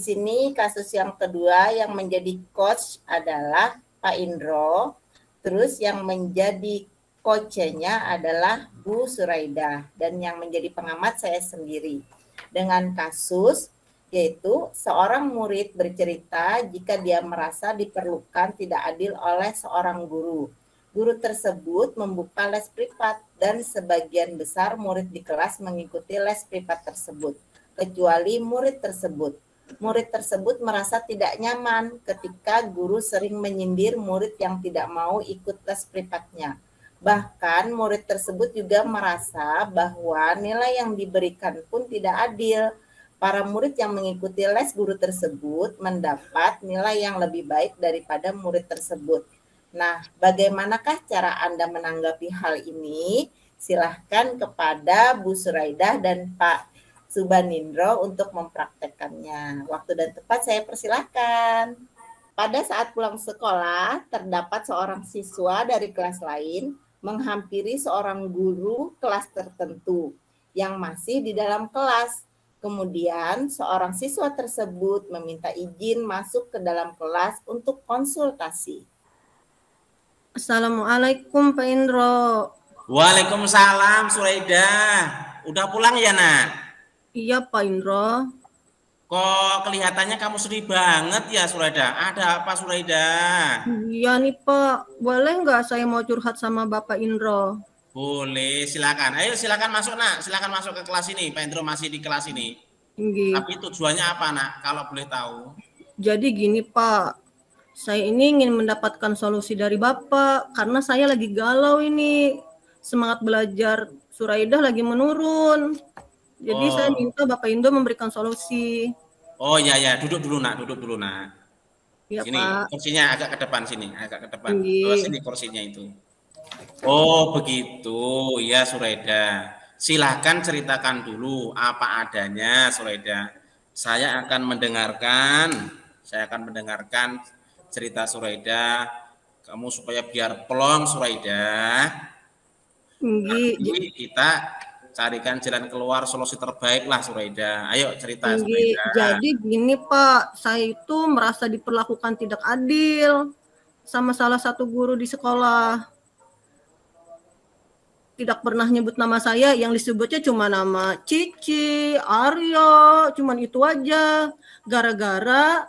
sini kasus yang kedua yang menjadi coach adalah Pak Indro, terus yang menjadi coachnya adalah Bu Suraida, dan yang menjadi pengamat saya sendiri. Dengan kasus yaitu seorang murid bercerita jika dia merasa diperlukan tidak adil oleh seorang guru. Guru tersebut membuka les privat dan sebagian besar murid di kelas mengikuti les privat tersebut, kecuali murid tersebut. Murid tersebut merasa tidak nyaman ketika guru sering menyindir murid yang tidak mau ikut les privatnya. Bahkan murid tersebut juga merasa bahwa nilai yang diberikan pun tidak adil. Para murid yang mengikuti les guru tersebut mendapat nilai yang lebih baik daripada murid tersebut. Nah, bagaimanakah cara Anda menanggapi hal ini? Silahkan kepada Bu Suraidah dan Pak Subanindro untuk mempraktekkannya. Waktu dan tempat saya persilahkan. Pada saat pulang sekolah, terdapat seorang siswa dari kelas lain menghampiri seorang guru kelas tertentu yang masih di dalam kelas. Kemudian seorang siswa tersebut meminta izin masuk ke dalam kelas untuk konsultasi. Assalamualaikum Pak Indro. Waalaikumsalam Suraida. Udah pulang ya nak? Iya Pak Indro. Kok kelihatannya kamu sedih banget ya Suraida? Ada apa Suraida? Iya nih Pak, boleh nggak saya mau curhat sama Bapak Indro? Boleh, silakan. Ayo silakan masuk nak, silakan masuk ke kelas ini. Pak Indro masih di kelas ini. Tapi tujuannya apa nak, kalau boleh tahu? Jadi gini Pak, saya ini ingin mendapatkan solusi dari Bapak karena saya lagi galau ini. Semangat belajar Suraidah lagi menurun. Jadi saya minta Bapak Indro memberikan solusi. Oh ya ya, duduk dulu nak, duduk dulu nak. Ya, sini, Pak. Kursinya agak ke depan sini, agak ke depan. Sini kursinya itu. Oh begitu, ya Suraida. Silahkan ceritakan dulu apa adanya Suraida. Saya akan mendengarkan cerita Suraida. Kamu supaya biar plong Suraida. Nanti kita carikan jalan keluar, solusi terbaik lah Suraida. Ayo cerita Suraida. Jadi gini Pak, saya itu merasa diperlakukan tidak adil sama salah satu guru di sekolah. Tidak pernah nyebut nama saya, yang disebutnya cuma nama Cici, Aryo, cuman itu aja. Gara-gara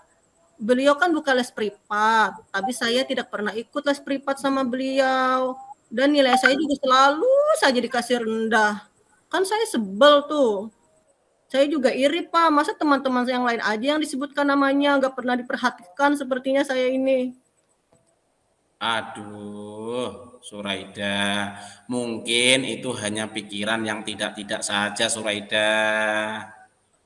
beliau kan buka les privat, tapi saya tidak pernah ikut les privat sama beliau. Dan nilai saya juga selalu saja dikasih rendah. Kan saya sebel tuh. Saya juga iri Pak, masa teman-teman yang lain aja yang disebutkan namanya, nggak pernah diperhatikan sepertinya saya ini. Aduh, Suraida, mungkin itu hanya pikiran yang tidak-tidak saja Suraida.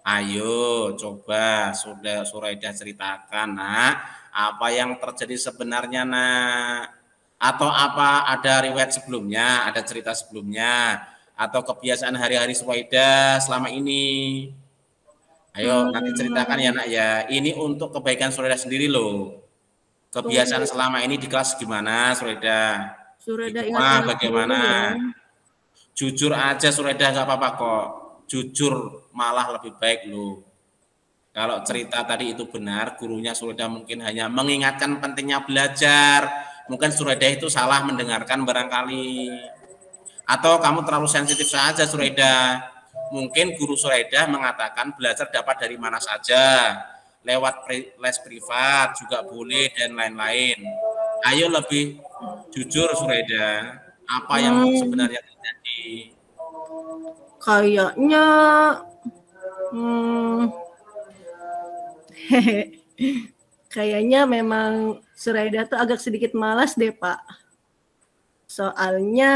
Ayo coba sudah Suraida ceritakan nak, apa yang terjadi sebenarnya nak? Atau apa ada riwayat sebelumnya, ada cerita sebelumnya, atau kebiasaan hari-hari Suraida selama ini? Ayo nanti ceritakan ya nak ya, ini untuk kebaikan Suraida sendiri loh. Kebiasaan selama ini di kelas gimana Suraida? Di rumah bagaimana? Jujur aja Suraida, nggak apa-apa kok. Jujur malah lebih baik loh. Kalau cerita tadi itu benar, gurunya Suraida mungkin hanya mengingatkan pentingnya belajar. Mungkin Suraida itu salah mendengarkan barangkali. Atau kamu terlalu sensitif saja Suraida. Mungkin guru Suraida mengatakan belajar dapat dari mana saja. Lewat les privat juga boleh dan lain-lain. Ayo lebih jujur Suraida, apa yang sebenarnya terjadi? Kayaknya kayaknya memang Suraida tuh agak sedikit malas deh Pak. Soalnya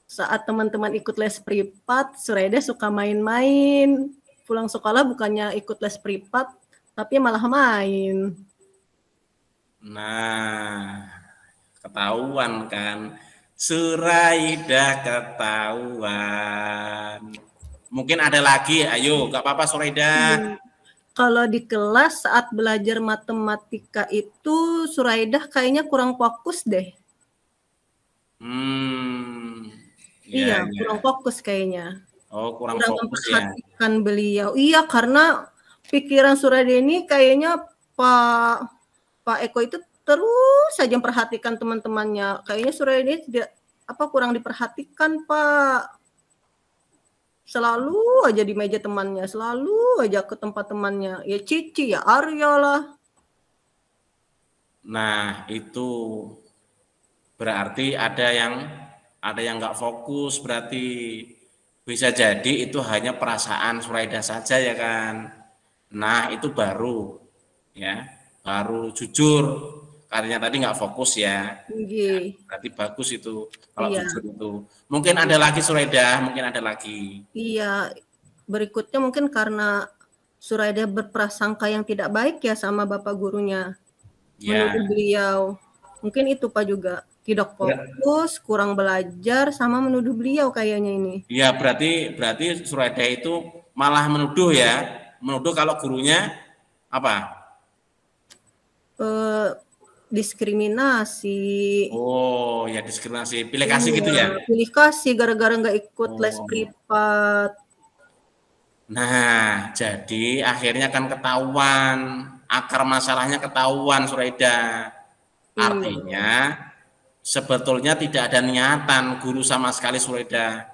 saat teman-teman ikut les privat, Suraida suka main-main. Pulang sekolah bukannya ikut les privat, tapi malah main. Nah, ketahuan kan, Suraida ketahuan. Mungkin ada lagi, ayo, gak apa-apa Suraida. Kalau di kelas saat belajar matematika itu, Suraida kayaknya kurang fokus deh. Iya, kurang fokus kayaknya. Oh, kurang fokus memperhatikan beliau. Iya, karena pikiran Suraida ini kayaknya Pak Eko itu terus saja memperhatikan teman-temannya. Kayaknya Suraida ini tidak kurang diperhatikan, Pak. Selalu aja di meja temannya, selalu aja ke tempat temannya. Ya Cici, ya Arya lah. Nah, itu berarti ada yang nggak fokus, berarti bisa jadi itu hanya perasaan Suraida saja ya kan. Nah, itu baru jujur karena tadi nggak fokus ya. Berarti bagus itu kalau jujur itu. Mungkin ada lagi Suraida, mungkin ada lagi. Iya, berikutnya mungkin karena Suraida berprasangka yang tidak baik ya sama bapak gurunya. Menuduh beliau. Mungkin itu Pak juga. Tidak fokus, kurang belajar, sama menuduh beliau kayaknya ini. Iya, berarti Suraida itu malah menuduh ya. Menuduh kalau gurunya apa? Diskriminasi. Oh, ya diskriminasi. Pilih kasih gitu ya? Pilih kasih gara-gara nggak ikut les privat. Nah, jadi akhirnya kan ketahuan. Akar masalahnya ketahuan, Suraida. Artinya sebetulnya tidak ada niatan guru sama sekali, Suraida.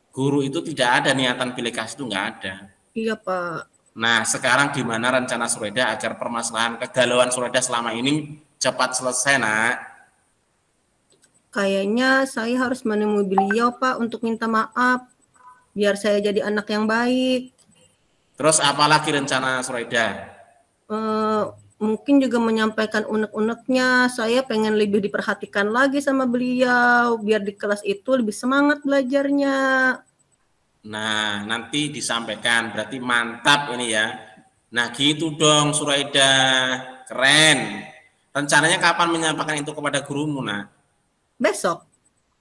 Guru itu tidak ada niatan pilih kasih, itu nggak ada. Iya, Pak. Nah, sekarang gimana rencana Suraida agar permasalahan kegalauan Suraida selama ini cepat selesai, Nak? Kayaknya saya harus menemui beliau, Pak, untuk minta maaf. Biar saya jadi anak yang baik. Terus apalagi rencana Suraida? Mungkin juga menyampaikan unek-uneknya. Saya pengen lebih diperhatikan lagi sama beliau, biar di kelas itu lebih semangat belajarnya. Nah, nanti disampaikan, berarti mantap ini ya. Nah, gitu dong Suraida, keren. Rencananya kapan menyampaikan itu kepada gurumu, Nak? Besok,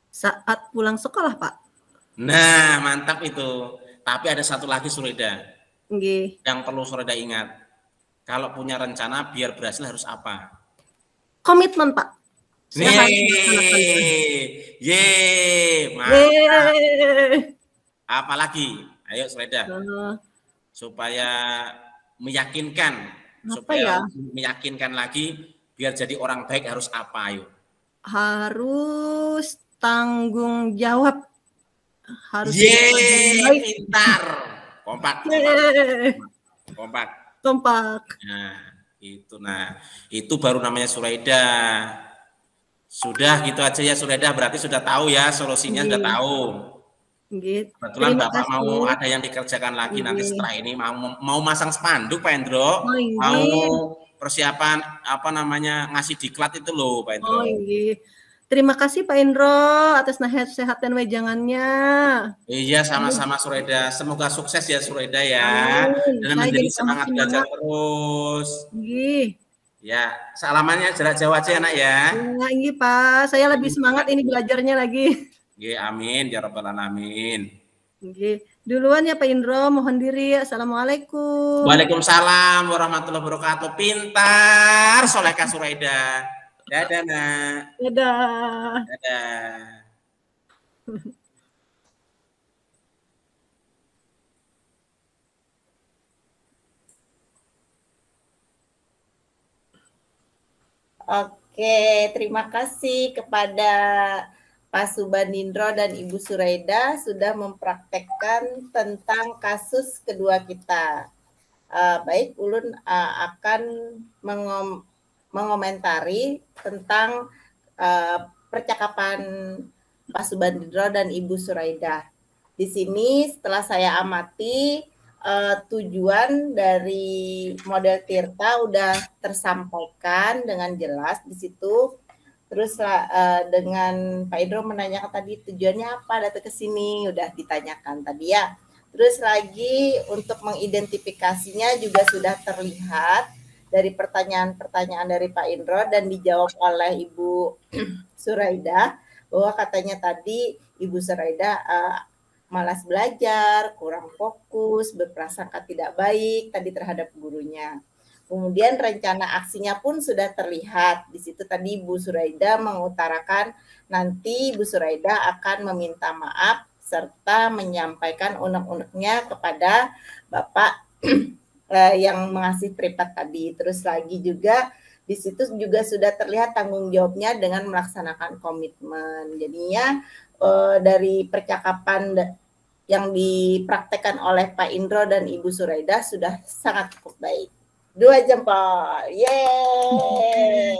saat pulang sekolah, Pak. Nah, mantap itu. Tapi ada satu lagi Suraida, yang perlu Suraida ingat. Kalau punya rencana biar berhasil harus apa? Komitmen, Pak. Apalagi? Ayo Suraida. Supaya meyakinkan, meyakinkan lagi biar jadi orang baik harus apa? Ayo. Harus tanggung jawab. Harus pintar. Kompak. Nah, itu baru namanya Suraida. Sudah gitu aja ya Suraida, berarti sudah tahu ya solusinya, sudah tahu. Kebetulan Bapak mau ada yang dikerjakan lagi nanti setelah ini, mau masang spanduk Pak Endro, mau persiapan ngasih diklat itu loh Pak Endro. Terima kasih Pak Indro atas nasihat dan wejangannya. Iya, sama-sama Suraida. Semoga sukses ya Suraida ya. Dan menjadi semangat belajar terus. Ya, salamannya jarak jauh aja ya Nak ya. Iya Pak, saya lebih semangat ini belajarnya lagi. Amin ya rabbal alamin. Duluan ya Pak Indro, mohon diri. Assalamualaikum. Waalaikumsalam warahmatullahi wabarakatuh. Pintar solehkah Suraida. Dadah, Nak. Dadah. Oke, terima kasih kepada Pak Subandindro dan Ibu Suraida sudah mempraktekkan tentang kasus kedua kita. Baik, Ulun akan mengomentari tentang percakapan Pak Subandindro dan Ibu Suraida. Di sini setelah saya amati tujuan dari model Tirta udah tersampaikan dengan jelas di situ. Terus dengan Pak Indro menanyakan tadi tujuannya apa datang ke sini, udah ditanyakan tadi ya. Terus lagi untuk mengidentifikasinya juga sudah terlihat dari pertanyaan-pertanyaan dari Pak Indro dan dijawab oleh Ibu Suraida, bahwa katanya tadi Ibu Suraida malas belajar, kurang fokus, berprasangka tidak baik tadi terhadap gurunya. Kemudian rencana aksinya pun sudah terlihat. Di situ tadi Ibu Suraida mengutarakan nanti Ibu Suraida akan meminta maaf serta menyampaikan unek-uneknya kepada Bapak yang mengasih privat tadi. Terus lagi juga di situ juga sudah terlihat tanggung jawabnya dengan melaksanakan komitmen. Jadinya dari percakapan yang dipraktekkan oleh Pak Indro dan Ibu Suraida sudah sangat cukup baik. 2 jempol. Yeay.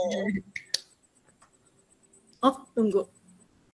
Oh, tunggu.